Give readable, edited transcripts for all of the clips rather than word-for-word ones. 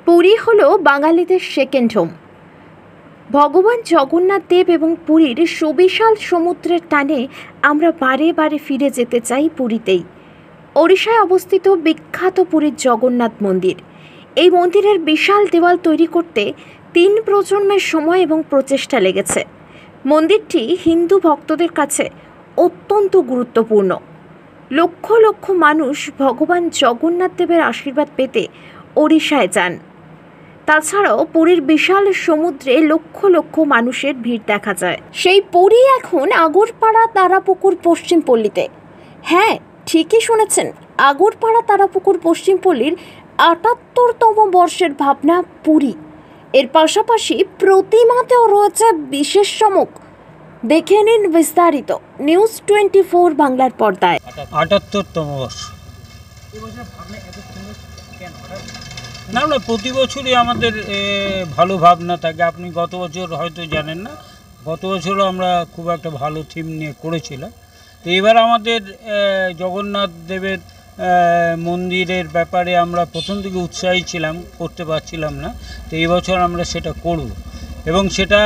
পুরী হলো বাঙালিদের second home. ভগবান জগন্নাথ দেব এবং পুরীর সুবিশাল সমুদ্রের টানে আমরা বারে বারে ফিরে যেতে চাই পুরীতেই। ওড়িশায় অবস্থিত বিখ্যাত পুরীর জগন্নাথ মন্দির। এই মন্দিরের বিশাল দেওয়াল তৈরি করতে 3 প্রজন্মের সময় এবং প্রচেষ্টা লেগেছে। মন্দিরটি হিন্দু ভক্তদের কাছে অত্যন্ত গুরুত্বপূর্ণ। লক্ষ লক্ষ মানুষ ভগবান জগন্নাথ দেবের আশীর্বাদ পেতে ওড়িশায় যান। তাছাড়াও পুরীর বিশাল সমুদ্রে লক্ষ লক্ষ মানুষের ভিড় দেখা যায়। সেই পুরী এখন আগরপাড়া তারাপুকুর পশ্চিমপল্লীতে। হ্যাঁ, ঠিকই শুনেছেন, আগরপাড়া তারাপুকুর পশ্চিমপল্লীর ৭৮তম বর্ষের ভাবনা পুরী। এর পাশাপাশি প্রতিমাতেও রয়েছে বিশেষ চমক। দেখে নিন বিস্তারিত নিউজ 24 বাংলার পর্দায়। ৭৮তম বর্ষ। না না, প্রতি বছরই আমাদের ভালো ভাবনা থাকে। আপনি গত বছর হয়তো জানেন না, গত বছরও আমরা খুব একটা ভালো থিম নিয়ে করেছিলাম। তো এবার আমাদের জগন্নাথ দেবের মন্দিরের ব্যাপারে আমরা প্রথম থেকে উৎসাহী ছিলাম, করতে পারছিলাম না। তো এই বছর আমরা সেটা করব এবং সেটা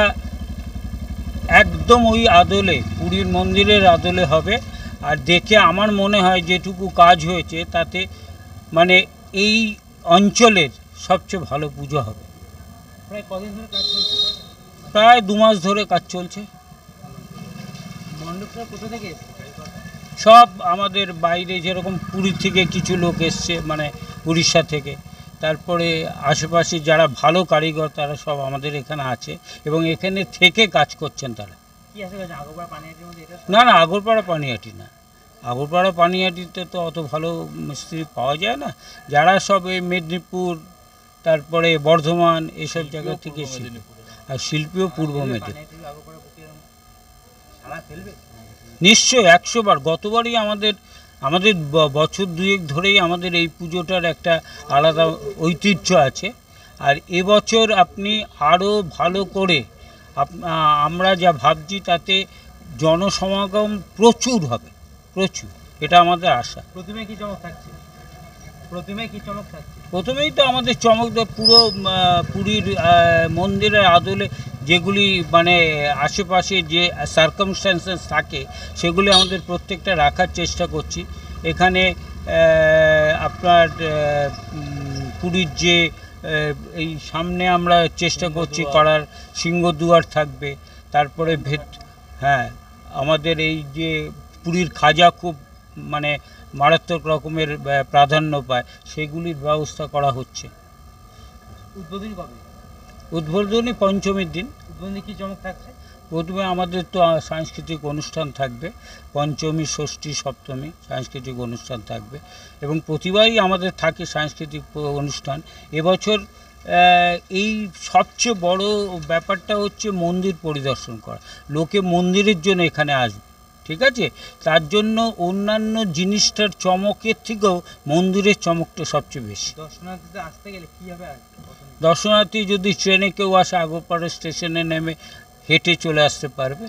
একদম ওই আদলে, পুরীর মন্দিরের আদলে হবে। আর দেখে আমার মনে হয় যেটুকু কাজ হয়েছে তাতে মানে এই অঞ্চলের সবচেয়ে ভালো পুজো হবে। প্রায় কদিন ধরে কাজ চলছে? প্রায় 2 মাস ধরে কাজ চলছে। মণ্ডপটা কোথা থেকে এসেছে? সব আমাদের বাইরে, যেরকম পুরী থেকে কিছু লোক এসছে, মানে উড়িষ্যা থেকে, তারপরে আশেপাশে যারা ভালো কারিগর তারা সব আমাদের এখানে আছে এবং এখানে থেকে কাজ করছেন তারা। কি আছে আগরপাড়া পানিহাটির মধ্যে? এটা না না, আগরপাড়া পানিহাটি না, আগরপাড়া পানিহাটিতে তো অত ভালো মিস্ত্রি পাওয়া যায় না। যারা সব এই মেদিনীপুর, তারপরে বর্ধমান, এসব জায়গা থেকে এসেছিল। আর শিল্পীও পূর্ব মেদিনীপুর। নিশ্চয়ই 100 বার। গতবারই আমাদের বছর 2 ধরেই আমাদের এই পুজোটার একটা আলাদা ঐতিহ্য আছে। আর এবছর আপনি আরও ভালো করে, আমরা যা ভাবছি তাতে জনসমাগম প্রচুর হবে, প্রচুর। এটা আমাদের আশা। প্রথমে কি চমক থাকছে? প্রথমেই তো আমাদের চমক পুরো পুরীর মন্দিরের আদলে যেগুলি মানে আশেপাশে যে সার্কামস্ট্যান্সেস থাকে সেগুলি আমাদের প্রত্যেকটা রাখার চেষ্টা করছি। এখানে আপনার পুরীর যে এই সামনে আমরা চেষ্টা করছি করার, সিংহদুয়ার থাকবে। তারপরে হ্যাঁ, আমাদের এই যে পুরীর খাজা খুব মানে মারাত্মক রকমের প্রাধান্য পায়, সেগুলির ব্যবস্থা করা হচ্ছে। উদ্বোধনী কবে? উদ্বোধনী পঞ্চমীর দিন। উদ্বোধনী কি চমক থাকছে? প্রথমে আমাদের তো সাংস্কৃতিক অনুষ্ঠান থাকবে, পঞ্চমী, ষষ্ঠী, সপ্তমী সাংস্কৃতিক অনুষ্ঠান থাকবে এবং প্রতিবারই আমাদের থাকে সাংস্কৃতিক অনুষ্ঠান। এবছর এই সবচেয়ে বড় ব্যাপারটা হচ্ছে মন্দির পরিদর্শন করা। লোকে মন্দিরের জন্য এখানে আসবে, ঠিক আছে? তার জন্য অন্যান্য জিনিসটার চমকের থেকেও মন্দিরের চমকটা সবচেয়ে বেশি। দর্শনার্থীদের আসতে গেলে কীভাবে? দর্শনার্থী যদি ট্রেনে কেউ আসে, আগরপাড়া স্টেশনে নেমে হেঁটে চলে আসতে পারবে।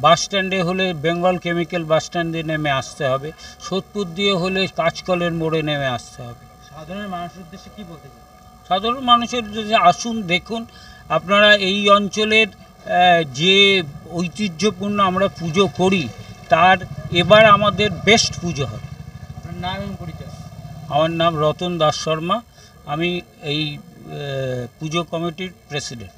বাস স্ট্যান্ডে হলে বেঙ্গল কেমিক্যাল বাস স্ট্যান্ডে নেমে আসতে হবে। সোদপুর দিয়ে হলে কাঁচকলের মোড়ে নেমে আসতে হবে। সাধারণ মানুষের উদ্দেশ্যে কী বলতে চাই? সাধারণ মানুষের উদ্দেশ্যে আসুন, দেখুন। আপনারা এই অঞ্চলের যে ঐতিহ্যপূর্ণ আমরা পুজো করি তার এবার আমাদের বেস্ট পুজো হবে। আপনার নাম এবং পরিচয়? আমার নাম রতন দাস শর্মা, আমি এই পুজো কমিটির প্রেসিডেন্ট।